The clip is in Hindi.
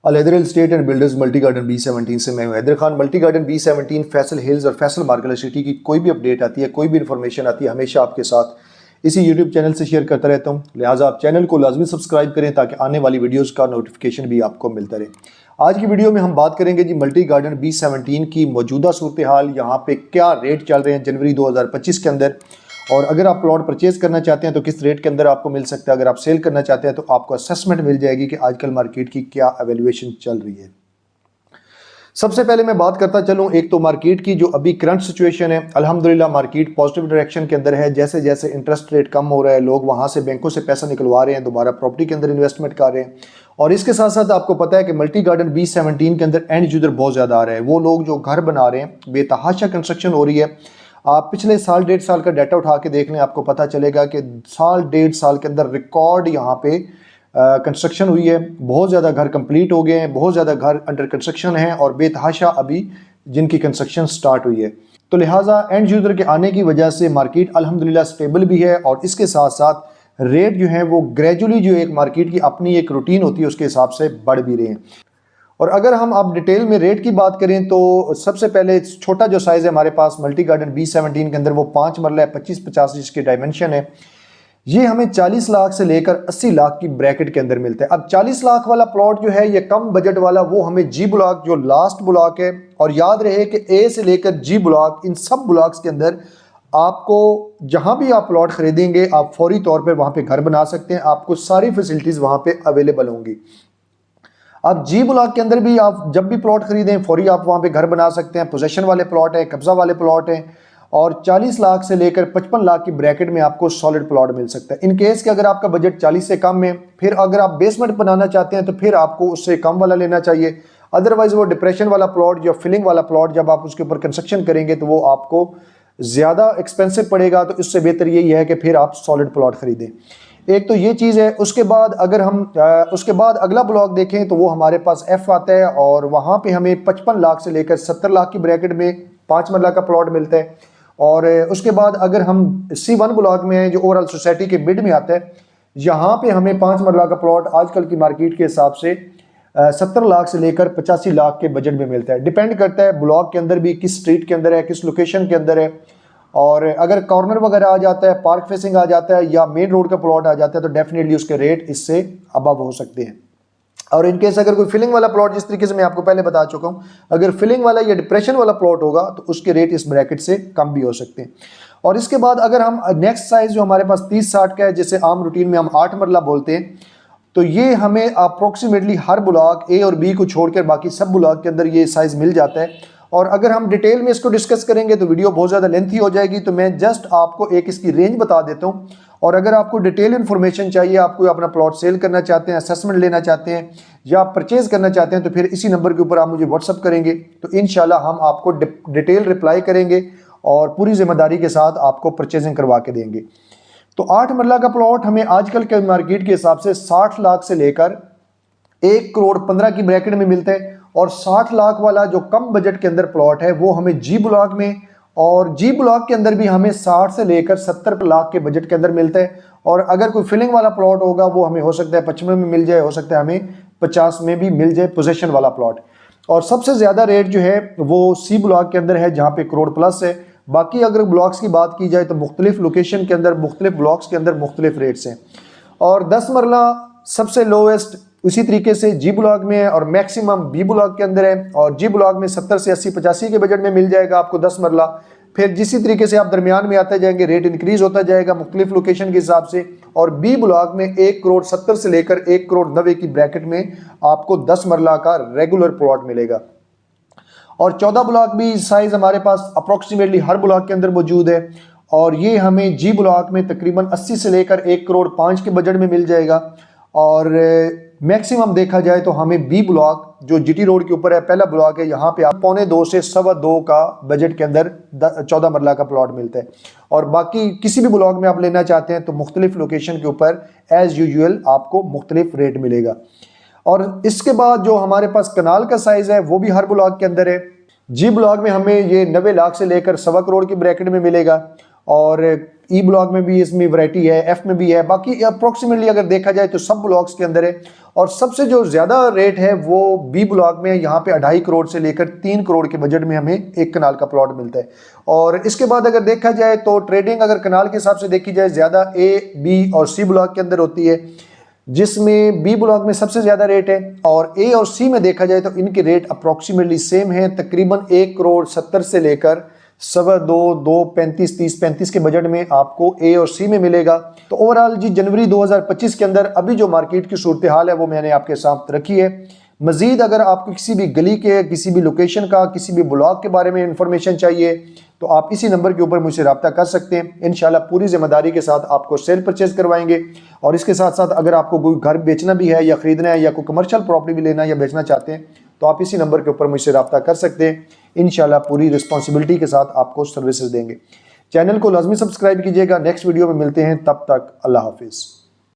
अलहदर estate and builders multi garden B17 से मैं हूं Haider Khan. Multi garden B17 Faisal hills और फैसल मार्केट सिटी की कोई भी अपडेट आती है, कोई भी इन्फॉर्मेशन आती है, हमेशा आपके साथ इसी यूट्यूब चैनल से शेयर करता रहता हूं। लिहाजा आप चैनल को लाजमी सब्सक्राइब करें ताकि आने वाली वीडियोज़ का नोटिफिकेशन भी आपको मिलता रहे। आज की वीडियो में हम बात करेंगे जी मल्टी गार्डन B17 की मौजूदा सूरत हाल, यहाँ पे क्या रेट चल रहे हैं जनवरी 2025 के अंदर, और अगर आप प्लॉट परचेज करना चाहते हैं तो किस रेट के अंदर आपको मिल सकता है। अगर आप सेल करना चाहते हैं तो आपको असेसमेंट मिल जाएगी कि आजकल मार्केट की क्या एवेल्युएशन चल रही है। सबसे पहले मैं बात करता चलूं एक तो मार्केट की जो अभी करंट सिचुएशन है। अल्हम्दुलिल्लाह मार्केट पॉजिटिव डायरेक्शन के अंदर है। जैसे जैसे इंटरेस्ट रेट कम हो रहा है, लोग वहां से बैंकों से पैसा निकलवा रहे हैं, दोबारा प्रॉपर्टी के अंदर इन्वेस्टमेंट कर रहे हैं। और इसके साथ साथ आपको पता है कि मल्टी गार्डन B17 के अंदर एंड यूजर बहुत ज़्यादा आ रहा है। वो लोग जो घर बना रहे हैं, बेतहाशा कंस्ट्रक्शन हो रही है। आप पिछले साल डेढ़ साल का डाटा उठा के देख लें, आपको पता चलेगा कि साल डेढ़ साल के अंदर रिकॉर्ड यहाँ पे कंस्ट्रक्शन हुई है। बहुत ज़्यादा घर कंप्लीट हो गए हैं, बहुत ज़्यादा घर अंडर कंस्ट्रक्शन है और बेतहाशा अभी जिनकी कंस्ट्रक्शन स्टार्ट हुई है। तो लिहाजा एंड यूज़र के आने की वजह से मार्केट अल्हम्दुलिल्लाह स्टेबल भी है और इसके साथ साथ रेट जो है वो ग्रेजुअली जो एक मार्केट की अपनी एक रूटीन होती है उसके हिसाब से बढ़ भी रहे हैं। और अगर हम अब डिटेल में रेट की बात करें तो सबसे पहले छोटा जो साइज़ है हमारे पास मल्टी गार्डन B17 के अंदर वो 5 मरला है, 25-50 जिसकी डायमेंशन है। ये हमें 40 लाख से लेकर 80 लाख की ब्रैकेट के अंदर मिलता है। अब 40 लाख वाला प्लॉट जो है ये कम बजट वाला, वो हमें G ब्लॉक जो लास्ट ब्लॉक है, और याद रहे कि A से लेकर G ब्लॉक, इन सब ब्लॉक्स के अंदर आपको जहां भी आप प्लॉट खरीदेंगे आप फौरी तौर पर वहां पे घर बना सकते हैं। आपको सारी फैसिलिटीज वहां पे अवेलेबल होंगी। अब G ब्लॉक के अंदर भी आप जब भी प्लॉट खरीदें फौरी आप वहां पे घर बना सकते हैं। पोजेशन वाले प्लॉट हैं, कब्जा वाले प्लॉट हैं, और 40 लाख से लेकर 55 लाख की ब्रैकेट में आपको सॉलिड प्लॉट मिल सकता है। इन केस कि अगर आपका बजट 40 से कम है, फिर अगर आप बेसमेंट बनाना चाहते हैं तो फिर आपको उससे कम वाला लेना चाहिए। अदरवाइज वो डिप्रेशन वाला प्लॉट या फिलिंग वाला प्लॉट जब आप उसके ऊपर कंस्ट्रक्शन करेंगे तो वो आपको ज़्यादा एक्सपेंसिव पड़ेगा। तो इससे बेहतर यही है कि फिर आप सॉलिड प्लॉट खरीदें। एक तो ये चीज़ है। उसके बाद अगर हम उसके बाद अगला ब्लॉक देखें तो वो हमारे पास F आता है और वहाँ पे हमें 55 लाख से लेकर 70 लाख की ब्रैकेट में 5 मरला का प्लॉट मिलता है। और उसके बाद अगर हम C1 ब्लॉक में हैं जो ओवरऑल सोसाइटी के मिड में आता है, यहाँ पे हमें 5 मरला का प्लॉट आजकल की मार्केट के हिसाब से 70 लाख से लेकर 85 लाख के बजट में मिलता है। डिपेंड करता है ब्लॉक के अंदर भी किस स्ट्रीट के अंदर है, किस लोकेशन के अंदर है, और अगर कॉर्नर वगैरह आ जाता है, पार्क फेसिंग आ जाता है या मेन रोड का प्लॉट आ जाता है तो डेफिनेटली उसके रेट इससे अबव हो सकते हैं। और इनकेस अगर कोई फिलिंग वाला प्लॉट, जिस तरीके से मैं आपको पहले बता चुका हूँ, अगर फिलिंग वाला या डिप्रेशन वाला प्लॉट होगा तो उसके रेट इस ब्रैकेट से कम भी हो सकते हैं। और इसके बाद अगर हम नेक्स्ट साइज जो हमारे पास 30-60 का है, जिसे आम रूटीन में हम 8 मरला बोलते हैं, तो ये हमें अप्रोक्सीमेटली हर ब्लॉक A और B को छोड़कर बाकी सब ब्लॉक के अंदर ये साइज मिल जाता है। और अगर हम डिटेल में इसको डिस्कस करेंगे तो वीडियो बहुत ज़्यादा लेंथी हो जाएगी, तो मैं जस्ट आपको एक इसकी रेंज बता देता हूँ। और अगर आपको डिटेल इन्फॉर्मेशन चाहिए, आपको अपना प्लॉट सेल करना चाहते हैं, असेसमेंट लेना चाहते हैं या परचेज करना चाहते हैं, तो फिर इसी नंबर के ऊपर आप मुझे व्हाट्सअप करेंगे तो इंशाल्लाह हम आपको डिटेल रिप्लाई करेंगे और पूरी जिम्मेदारी के साथ आपको परचेजिंग करवा के देंगे। तो 8 मरला का प्लॉट हमें आजकल के मार्केट के हिसाब से 60 लाख से लेकर 1 करोड़ 15 की ब्रैकेट में मिलता है। और 60 लाख वाला जो कम बजट के अंदर प्लॉट है वो हमें G ब्लॉक में, और G ब्लॉक के अंदर भी हमें 60 से लेकर 70 लाख के बजट के अंदर मिलता है। और अगर कोई फिलिंग वाला प्लॉट होगा वो हमें हो सकता है 55 में मिल जाए, हो सकता है हमें 50 में भी मिल जाए पोजेशन वाला प्लॉट। और सबसे ज़्यादा रेट जो है वो C ब्लॉक के अंदर है जहाँ पे करोड़ प्लस है। बाकी अगर ब्लॉक्स की बात की जाए तो मुख्तलिफ लोकेशन के अंदर, मुख्तलिफ ब्लॉक्स के अंदर मुख्तलिफ रेट्स हैं। और 10 मरला सबसे लोएस्ट उसी तरीके से G ब्लॉक में है और मैक्सिमम B ब्लॉक के अंदर है। और G ब्लॉक में 70 से 80-85 के बजट में मिल जाएगा आपको 10 मरला। फिर जिसी तरीके से आप दरमियान में आते जाएंगे रेट इंक्रीज होता जाएगा मुख्तलिफ लोकेशन के हिसाब से। और B ब्लॉक में 1 करोड़ 70 से लेकर 1 करोड़ 90 की ब्रैकेट में आपको 10 मरला का रेगुलर प्लॉट मिलेगा। और 14 ब्लॉक भी साइज हमारे पास अप्रोक्सीमेटली हर ब्लॉक के अंदर मौजूद है। और ये हमें G ब्लॉक में तकरीबन 80 से लेकर 1 करोड़ 5 के बजट में मिल जाएगा। और मैक्सिमम देखा जाए तो हमें B ब्लॉक जो GT रोड के ऊपर है, पहला ब्लॉक है, यहाँ पे आप 1.25 से 2.25 का बजट के अंदर 14 मरला का प्लॉट मिलता है। और बाकी किसी भी ब्लॉक में आप लेना चाहते हैं तो मुख्तलिफ लोकेशन के ऊपर एज यूजुअल आपको मुख्तलिफ रेट मिलेगा। और इसके बाद जो हमारे पास कनाल का साइज है वो भी हर ब्लॉक के अंदर है। G ब्लॉक में हमें ये 90 लाख से लेकर 1.25 करोड़ की ब्रैकेट में मिलेगा। और ई ब्लॉक में भी इसमें वैरायटी है, एफ में भी है, बाकी अप्रोक्सीमेटली अगर देखा जाए तो सब ब्लॉक्स के अंदर है। और सबसे जो ज़्यादा रेट है वो बी ब्लॉक में, यहाँ पे 2.5 करोड़ से लेकर 3 करोड़ के बजट में हमें एक कनाल का प्लॉट मिलता है। और इसके बाद अगर देखा जाए तो ट्रेडिंग अगर कनाल के हिसाब से देखी जाए ज़्यादा ए, बी और सी ब्लॉक के अंदर होती है, जिसमें बी ब्लॉक में सबसे ज़्यादा रेट है। और ए और सी में देखा जाए तो इनके रेट अप्रोक्सीमेटली सेम है, तकरीबन 1 करोड़ 70 से लेकर 2.25, 35, 30, 35 के बजट में आपको ए और सी में मिलेगा। तो ओवरऑल जी जनवरी 2025 के अंदर अभी जो मार्केट की सूरत हाल है वो मैंने आपके साथ रखी है। मज़ीद अगर आपको किसी भी गली के, किसी भी लोकेशन का, किसी भी ब्लॉक के बारे में इंफॉर्मेशन चाहिए तो आप इसी नंबर के ऊपर मुझसे रब्ता कर सकते हैं। इंशाल्लाह पूरी जिम्मेदारी के साथ आपको सेल परचेज करवाएंगे। और इसके साथ साथ अगर आपको कोई घर बेचना भी है या ख़रीदना है या कोई कमर्शियल प्रॉपर्टी भी लेना या बेचना चाहते हैं तो आप इसी नंबर के ऊपर मुझसे रब्ता कर सकते हैं। इंशाल्लाह पूरी रिस्पॉन्सिबिलिटी के साथ आपको सर्विसेज देंगे। चैनल को लाजमी सब्सक्राइब कीजिएगा। नेक्स्ट वीडियो में मिलते हैं, तब तक अल्लाह हाफिज़।